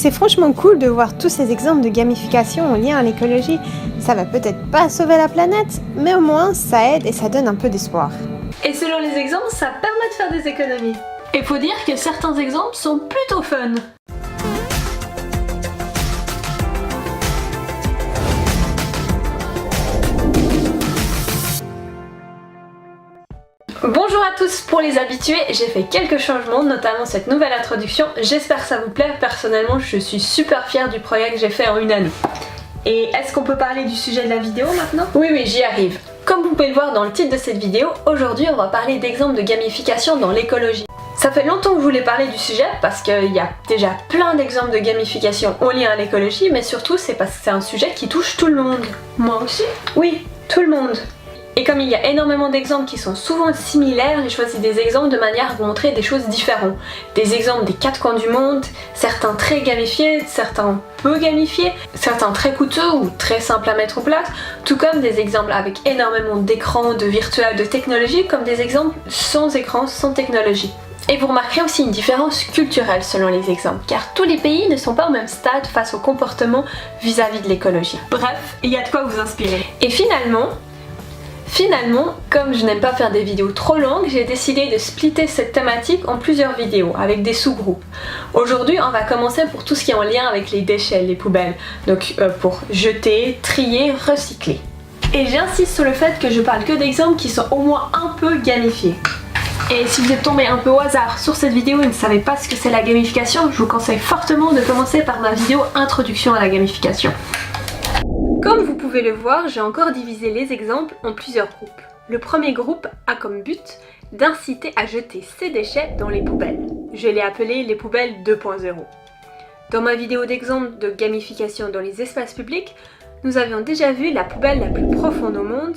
C'est franchement cool de voir tous ces exemples de gamification en lien à l'écologie. Ça va peut-être pas sauver la planète, mais au moins ça aide et ça donne un peu d'espoir. Et selon les exemples, ça permet de faire des économies. Et faut dire que certains exemples sont plutôt fun. Bonjour à tous, pour les habitués, j'ai fait quelques changements, notamment cette nouvelle introduction. J'espère que ça vous plaît. Personnellement, je suis super fière du projet que j'ai fait en une année. Et est-ce qu'on peut parler du sujet de la vidéo maintenant? Oui, j'y arrive. Comme vous pouvez le voir dans le titre de cette vidéo, aujourd'hui on va parler d'exemples de gamification dans l'écologie. Ça fait longtemps que je voulais parler du sujet parce qu'il y a déjà plein d'exemples de gamification en lien à l'écologie, mais surtout c'est parce que c'est un sujet qui touche tout le monde. Moi aussi? Oui, tout le monde. Et comme il y a énormément d'exemples qui sont souvent similaires, j'ai choisi des exemples de manière à vous montrer des choses différentes. Des exemples des quatre coins du monde, certains très gamifiés, certains peu gamifiés, certains très coûteux ou très simples à mettre en place, tout comme des exemples avec énormément d'écrans, de virtuels, de technologie, comme des exemples sans écran, sans technologie. Et vous remarquerez aussi une différence culturelle selon les exemples, car tous les pays ne sont pas au même stade face au comportement vis-à-vis de l'écologie. Bref, il y a de quoi vous inspirer. Et finalement, comme je n'aime pas faire des vidéos trop longues, j'ai décidé de splitter cette thématique en plusieurs vidéos avec des sous-groupes. Aujourd'hui, on va commencer pour tout ce qui est en lien avec les déchets, les poubelles. Donc pour jeter, trier, recycler. Et j'insiste sur le fait que je parle que d'exemples qui sont au moins un peu gamifiés. Et si vous êtes tombé un peu au hasard sur cette vidéo et ne savez pas ce que c'est la gamification, je vous conseille fortement de commencer par ma vidéo Introduction à la gamification. Comme vous pouvez le voir, j'ai encore divisé les exemples en plusieurs groupes. Le premier groupe a comme but d'inciter à jeter ses déchets dans les poubelles. Je l'ai appelé les poubelles 2.0. Dans ma vidéo d'exemple de gamification dans les espaces publics, nous avions déjà vu la poubelle la plus profonde au monde.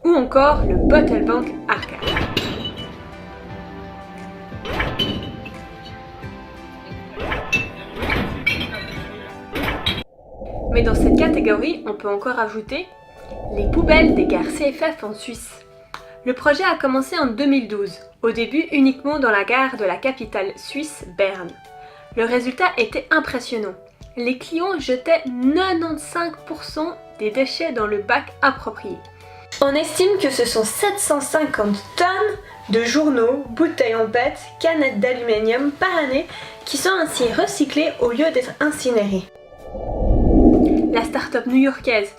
Ou encore le Bottle Bank Arcade. Mais dans cette catégorie, on peut encore ajouter les poubelles des gares CFF en Suisse. Le projet a commencé en 2012, au début uniquement dans la gare de la capitale suisse, Berne. Le résultat était impressionnant. Les clients jetaient 95% des déchets dans le bac approprié. On estime que ce sont 750 tonnes de journaux, bouteilles en PET, canettes d'aluminium par année qui sont ainsi recyclées au lieu d'être incinérées. La start-up new-yorkaise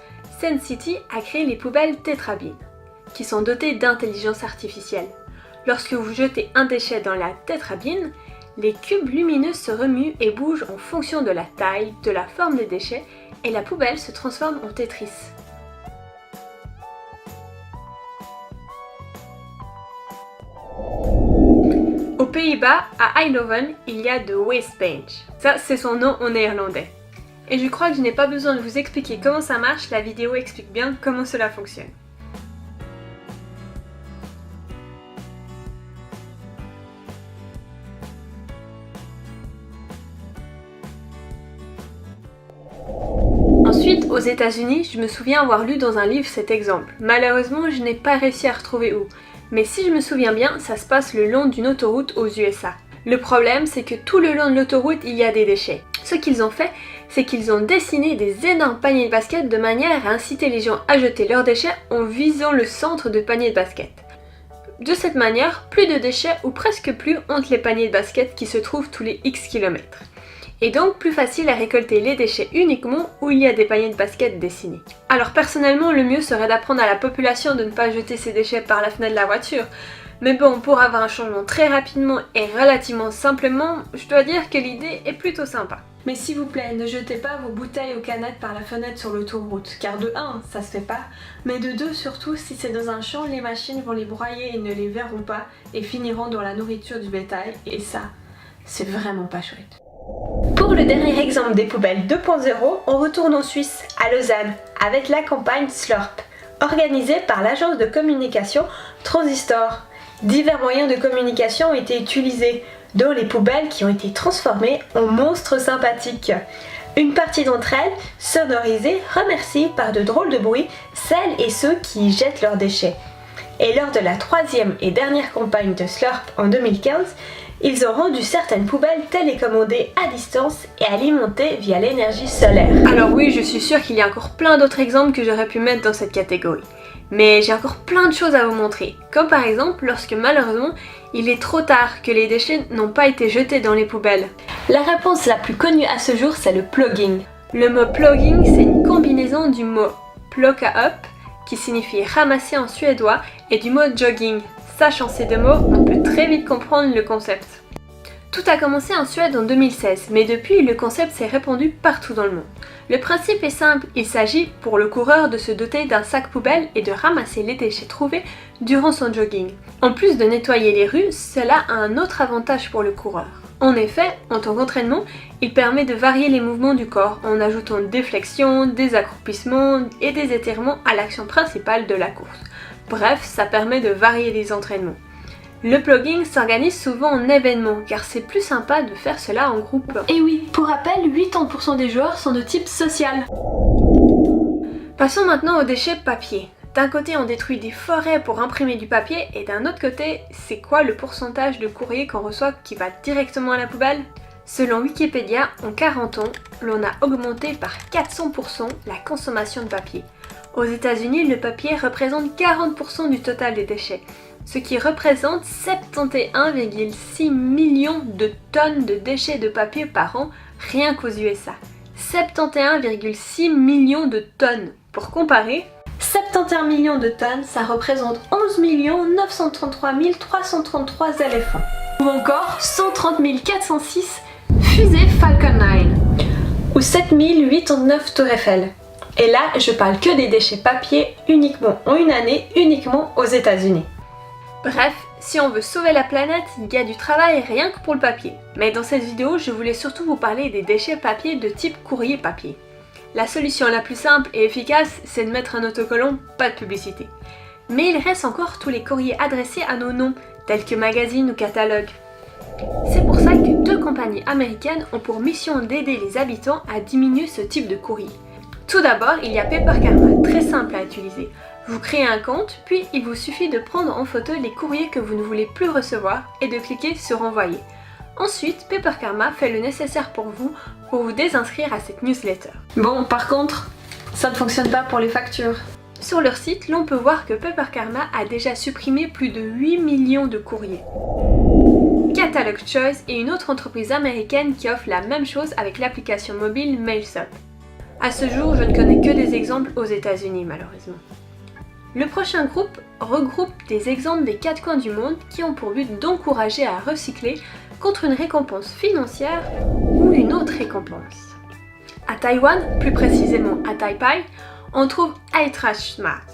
SenseCity a créé les poubelles Tetra Bin, qui sont dotées d'intelligence artificielle. Lorsque vous jetez un déchet dans la Tetra Bin, les cubes lumineux se remuent et bougent en fonction de la taille, de la forme des déchets, et la poubelle se transforme en Tetris. Aux Pays-Bas, à Eindhoven, il y a The Waste Bench. Ça, c'est son nom en néerlandais. Et je crois que je n'ai pas besoin de vous expliquer comment ça marche, la vidéo explique bien comment cela fonctionne. Ensuite, aux États-Unis, je me souviens avoir lu dans un livre cet exemple. Malheureusement, je n'ai pas réussi à retrouver où. Mais si je me souviens bien, ça se passe le long d'une autoroute aux USA. Le problème, c'est que tout le long de l'autoroute, il y a des déchets. Ce qu'ils ont fait, c'est qu'ils ont dessiné des énormes paniers de basket de manière à inciter les gens à jeter leurs déchets en visant le centre de panier de basket. De cette manière, plus de déchets ou presque plus entre les paniers de basket qui se trouvent tous les X kilomètres. Et donc plus facile à récolter les déchets uniquement où il y a des paniers de basket dessinés. Alors personnellement, le mieux serait d'apprendre à la population de ne pas jeter ses déchets par la fenêtre de la voiture. Mais bon, pour avoir un changement très rapidement et relativement simplement, je dois dire que l'idée est plutôt sympa. Mais s'il vous plaît, ne jetez pas vos bouteilles aux canettes par la fenêtre sur l'autoroute, car de 1, ça se fait pas, mais de 2 surtout, si c'est dans un champ, les machines vont les broyer et ne les verront pas et finiront dans la nourriture du bétail, et ça, c'est vraiment pas chouette. Pour le dernier exemple des poubelles 2.0, on retourne en Suisse, à Lausanne, avec la campagne Slurp, organisée par l'agence de communication Transistor. Divers moyens de communication ont été utilisés, dont les poubelles qui ont été transformées en monstres sympathiques. Une partie d'entre elles, sonorisées, remercient par de drôles de bruits celles et ceux qui jettent leurs déchets. Et lors de la 3e et dernière campagne de Slurp en 2015, ils ont rendu certaines poubelles télécommandées à distance et alimentées via l'énergie solaire. Alors oui, je suis sûre qu'il y a encore plein d'autres exemples que j'aurais pu mettre dans cette catégorie. Mais j'ai encore plein de choses à vous montrer, comme par exemple lorsque malheureusement il est trop tard, que les déchets n'ont pas été jetés dans les poubelles. La réponse la plus connue à ce jour, c'est le plugging. Le mot plugging, c'est une combinaison du mot plocka upp, qui signifie ramasser en suédois, et du mot jogging. Sachant ces deux mots, on peut très vite comprendre le concept. Tout a commencé en Suède en 2016, mais depuis, le concept s'est répandu partout dans le monde. Le principe est simple, il s'agit pour le coureur de se doter d'un sac poubelle et de ramasser les déchets trouvés durant son jogging. En plus de nettoyer les rues, cela a un autre avantage pour le coureur. En effet, en tant qu'entraînement, il permet de varier les mouvements du corps en ajoutant des flexions, des accroupissements et des étirements à l'action principale de la course. Bref, ça permet de varier les entraînements. Le plugging s'organise souvent en événement car c'est plus sympa de faire cela en groupe. Et oui, pour rappel, 80% des joueurs sont de type social. Passons maintenant aux déchets papier. D'un côté, on détruit des forêts pour imprimer du papier et d'un autre côté, c'est quoi le pourcentage de courrier qu'on reçoit qui va directement à la poubelle ? Selon Wikipédia, en 40 ans, l'on a augmenté par 400% la consommation de papier. Aux États-Unis, le papier représente 40% du total des déchets, ce qui représente 71,6 millions de tonnes de déchets de papier par an, rien qu'aux USA. 71,6 millions de tonnes. Pour comparer, 71 millions de tonnes, ça représente 11 933 333 éléphants. Ou encore 130 406 fusées Falcon 9. Ou 7089 tours Eiffel. Et là, je parle que des déchets papier uniquement en une année, uniquement aux États-Unis. Bref, si on veut sauver la planète, il y a du travail rien que pour le papier. Mais dans cette vidéo, je voulais surtout vous parler des déchets papier de type courrier papier. La solution la plus simple et efficace, c'est de mettre un autocollant, pas de publicité. Mais il reste encore tous les courriers adressés à nos noms, tels que magazines ou catalogues. C'est pour ça que 2 compagnies américaines ont pour mission d'aider les habitants à diminuer ce type de courrier. Tout d'abord, il y a Paper Karma, très simple à utiliser. Vous créez un compte, puis il vous suffit de prendre en photo les courriers que vous ne voulez plus recevoir et de cliquer sur envoyer. Ensuite, Paper Karma fait le nécessaire pour vous désinscrire à cette newsletter. Bon, par contre, ça ne fonctionne pas pour les factures. Sur leur site, l'on peut voir que Paper Karma a déjà supprimé plus de 8 millions de courriers. Catalog Choice est une autre entreprise américaine qui offre la même chose avec l'application mobile MailSup. À ce jour, je ne connais que des exemples aux États-Unis malheureusement. Le prochain groupe regroupe des exemples des 4 coins du monde qui ont pour but d'encourager à recycler contre une récompense financière ou une autre récompense. À Taïwan, plus précisément à Taipei, on trouve iTrash Smart.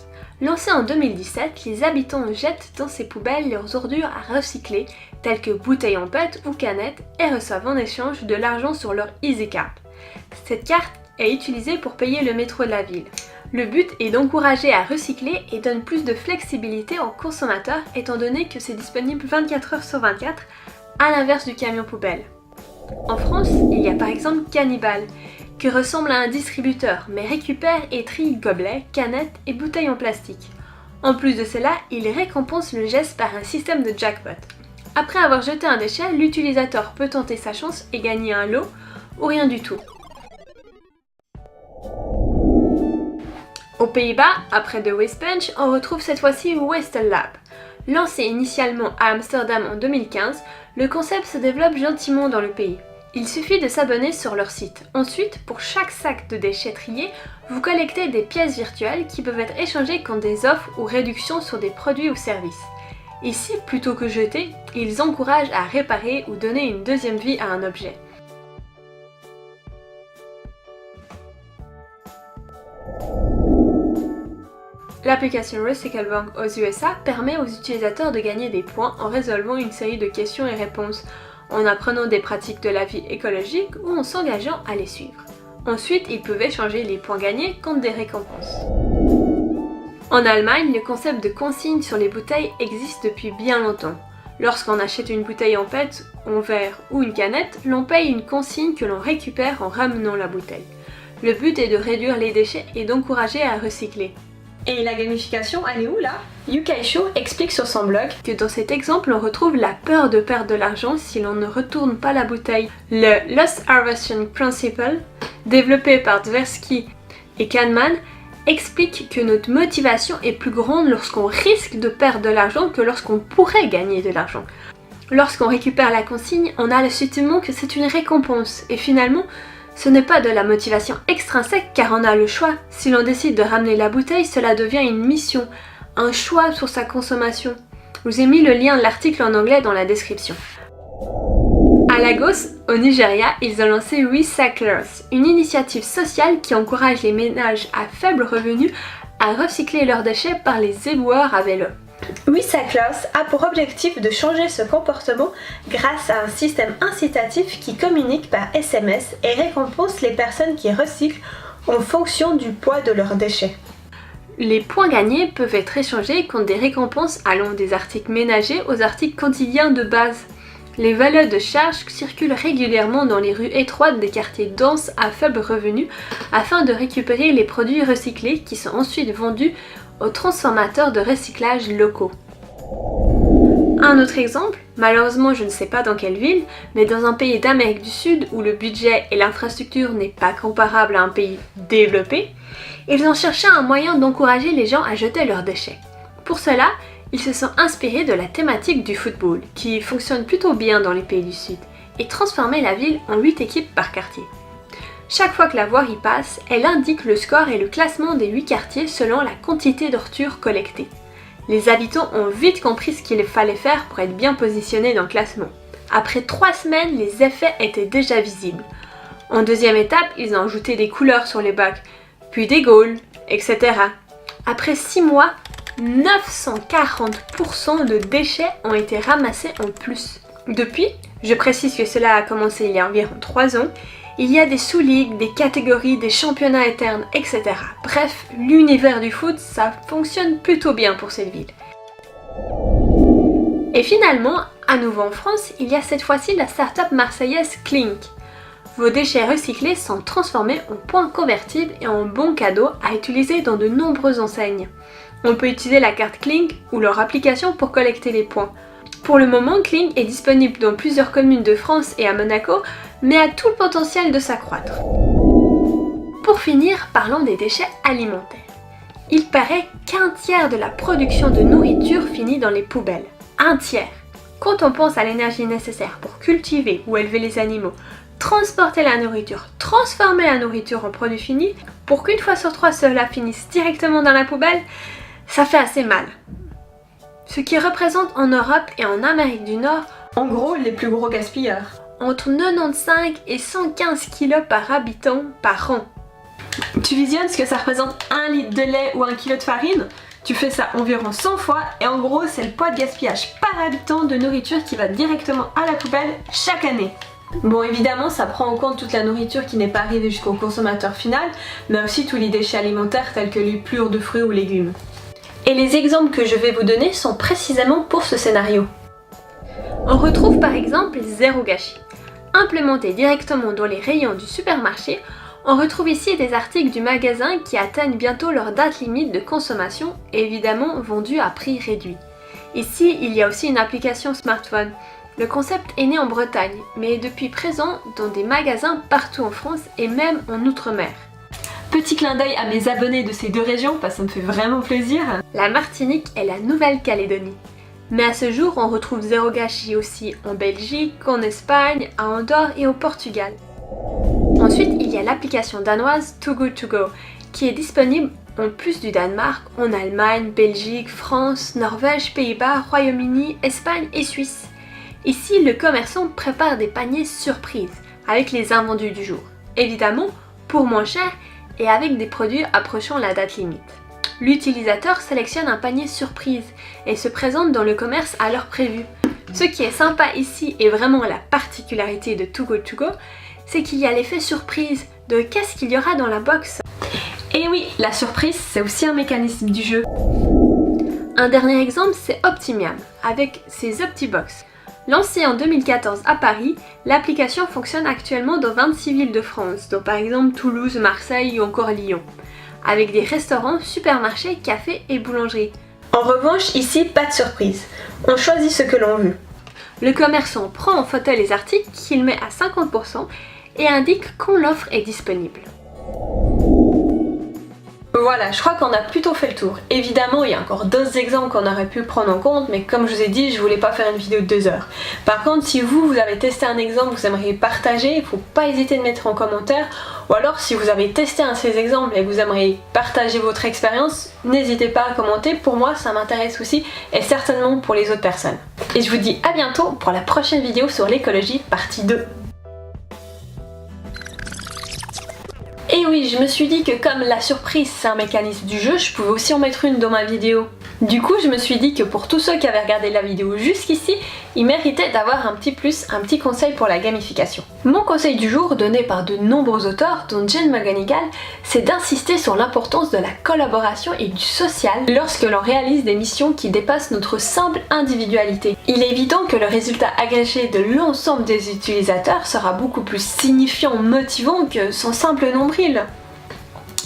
Lancé en 2017, les habitants jettent dans ces poubelles leurs ordures à recycler, telles que bouteilles en PET ou canettes, et reçoivent en échange de l'argent sur leur EasyCard. Cette carte est utilisée pour payer le métro de la ville. Le but est d'encourager à recycler et donne plus de flexibilité aux consommateurs étant donné que c'est disponible 24 heures sur 24, à l'inverse du camion poubelle. En France, il y a par exemple Cannibal, qui ressemble à un distributeur mais récupère et trie gobelets, canettes et bouteilles en plastique. En plus de cela, il récompense le geste par un système de jackpot. Après avoir jeté un déchet, l'utilisateur peut tenter sa chance et gagner un lot ou rien du tout. Aux Pays-Bas, après The Waste Bench, on retrouve cette fois-ci Waste Lab. Lancé initialement à Amsterdam en 2015, le concept se développe gentiment dans le pays. Il suffit de s'abonner sur leur site. Ensuite, pour chaque sac de déchets triés, vous collectez des pièces virtuelles qui peuvent être échangées contre des offres ou réductions sur des produits ou services. Ici, plutôt que jeter, ils encouragent à réparer ou donner une deuxième vie à un objet. L'application Recyclebank aux USA permet aux utilisateurs de gagner des points en résolvant une série de questions et réponses, en apprenant des pratiques de la vie écologique ou en s'engageant à les suivre. Ensuite, ils peuvent échanger les points gagnés contre des récompenses. En Allemagne, le concept de consigne sur les bouteilles existe depuis bien longtemps. Lorsqu'on achète une bouteille en PET en verre ou une canette, l'on paye une consigne que l'on récupère en ramenant la bouteille. Le but est de réduire les déchets et d'encourager à recycler. Et la gamification, elle est où là? Yukaishu explique sur son blog que dans cet exemple, on retrouve la peur de perdre de l'argent si l'on ne retourne pas la bouteille. Le Loss Harvesting Principle, développé par Tversky et Kahneman, explique que notre motivation est plus grande lorsqu'on risque de perdre de l'argent que lorsqu'on pourrait gagner de l'argent. Lorsqu'on récupère la consigne, on a le sentiment que c'est une récompense et finalement, ce n'est pas de la motivation extrinsèque car on a le choix. Si l'on décide de ramener la bouteille, cela devient une mission, un choix sur sa consommation. Je vous ai mis le lien de l'article en anglais dans la description. À Lagos, au Nigeria, ils ont lancé Recyclers, une initiative sociale qui encourage les ménages à faible revenu à recycler leurs déchets par les éboueurs à vélo. Recyclers a pour objectif de changer ce comportement grâce à un système incitatif qui communique par SMS et récompense les personnes qui recyclent en fonction du poids de leurs déchets. Les points gagnés peuvent être échangés contre des récompenses allant des articles ménagers aux articles quotidiens de base. Les valeurs de charge circulent régulièrement dans les rues étroites des quartiers denses à faible revenu afin de récupérer les produits recyclés qui sont ensuite vendus aux transformateurs de recyclage locaux. Un autre exemple, malheureusement je ne sais pas dans quelle ville, mais dans un pays d'Amérique du Sud où le budget et l'infrastructure n'est pas comparable à un pays développé, ils ont cherché un moyen d'encourager les gens à jeter leurs déchets. Pour cela, ils se sont inspirés de la thématique du football, qui fonctionne plutôt bien dans les pays du Sud, et transformé la ville en 8 équipes par quartier. Chaque fois que la voie y passe, elle indique le score et le classement des 8 quartiers selon la quantité d'ordures collectées. Les habitants ont vite compris ce qu'il fallait faire pour être bien positionnés dans le classement. Après 3 semaines, les effets étaient déjà visibles. En deuxième étape, ils ont ajouté des couleurs sur les bacs, puis des goals, etc. Après 6 mois, 940% de déchets ont été ramassés en plus. Depuis, je précise que cela a commencé il y a environ 3 ans, il y a des sous-ligues, des catégories, des championnats internes, etc. Bref, l'univers du foot, ça fonctionne plutôt bien pour cette ville. Et finalement, à nouveau en France, il y a cette fois-ci la start-up marseillaise Clink. Vos déchets recyclés sont transformés en points convertibles et en bons cadeaux à utiliser dans de nombreuses enseignes. On peut utiliser la carte Clink ou leur application pour collecter les points. Pour le moment, Clink est disponible dans plusieurs communes de France et à Monaco, mais a tout le potentiel de s'accroître. Pour finir, parlons des déchets alimentaires. Il paraît qu'un tiers de la production de nourriture finit dans les poubelles. Un tiers. Quand on pense à l'énergie nécessaire pour cultiver ou élever les animaux, transporter la nourriture, transformer la nourriture en produit fini, pour qu'une fois sur 3 cela finisse directement dans la poubelle, ça fait assez mal. Ce qui représente en Europe et en Amérique du Nord, en gros, les plus gros gaspilleurs. Entre 95 et 115 kg par habitant par an. Tu visionnes ce que ça représente 1 litre de lait ou 1 kg de farine? Tu fais ça environ 100 fois et en gros, c'est le poids de gaspillage par habitant de nourriture qui va directement à la poubelle chaque année. Bon, évidemment, ça prend en compte toute la nourriture qui n'est pas arrivée jusqu'au consommateur final, mais aussi tous les déchets alimentaires tels que l'épure de fruits ou légumes. Et les exemples que je vais vous donner sont précisément pour ce scénario. On retrouve par exemple zéro gâchis. Implémenté directement dans les rayons du supermarché, on retrouve ici des articles du magasin qui atteignent bientôt leur date limite de consommation et évidemment vendus à prix réduit. Ici, il y a aussi une application smartphone. Le concept est né en Bretagne, mais est depuis présent dans des magasins partout en France et même en Outre-mer. Petit clin d'œil à mes abonnés de ces 2 régions, parce que ça me fait vraiment plaisir. La Martinique et la Nouvelle-Calédonie. Mais à ce jour, on retrouve zéro gâchis aussi en Belgique, en Espagne, à Andorre et au Portugal. Ensuite, il y a l'application danoise Too Good To Go, qui est disponible en plus du Danemark, en Allemagne, Belgique, France, Norvège, Pays-Bas, Royaume-Uni, Espagne et Suisse. Ici, le commerçant prépare des paniers surprises avec les invendus du jour. Évidemment, pour moins cher et avec des produits approchant la date limite. L'utilisateur sélectionne un panier surprise et se présente dans le commerce à l'heure prévue. Ce qui est sympa ici et vraiment la particularité de Too Good To Go, c'est qu'il y a l'effet surprise de qu'est-ce qu'il y aura dans la box. Et oui, la surprise, c'est aussi un mécanisme du jeu. Un dernier exemple, c'est Optimiam, avec ses OptiBox. Lancée en 2014 à Paris, l'application fonctionne actuellement dans 26 villes de France, dont par exemple Toulouse, Marseille ou encore Lyon, avec des restaurants, supermarchés, cafés et boulangeries. En revanche, ici, pas de surprise. On choisit ce que l'on veut. Le commerçant prend en photo les articles qu'il met à 50% et indique quand l'offre est disponible. Voilà, je crois qu'on a plutôt fait le tour. Évidemment, il y a encore d'autres exemples qu'on aurait pu prendre en compte, mais comme je vous ai dit, je voulais pas faire une vidéo de 2 heures. Par contre, si vous avez testé un exemple que vous aimeriez partager, il faut pas hésiter de mettre en commentaire. Ou alors, si vous avez testé un de ces exemples et que vous aimeriez partager votre expérience, n'hésitez pas à commenter. Pour moi, ça m'intéresse aussi, et certainement pour les autres personnes. Et je vous dis à bientôt pour la prochaine vidéo sur l'écologie, partie 2. Et oui, je me suis dit que comme la surprise c'est un mécanisme du jeu, je pouvais aussi en mettre une dans ma vidéo. Du coup, je me suis dit que pour tous ceux qui avaient regardé la vidéo jusqu'ici, ils méritaient d'avoir un petit plus, un petit conseil pour la gamification. Mon conseil du jour, donné par de nombreux auteurs, dont Jane McGonigal, c'est d'insister sur l'importance de la collaboration et du social lorsque l'on réalise des missions qui dépassent notre simple individualité. Il est évident que le résultat agrégé de l'ensemble des utilisateurs sera beaucoup plus signifiant, motivant que son simple nombril.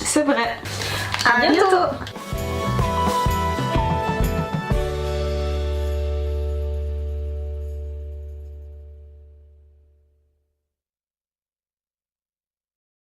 C'est vrai. À bientôt.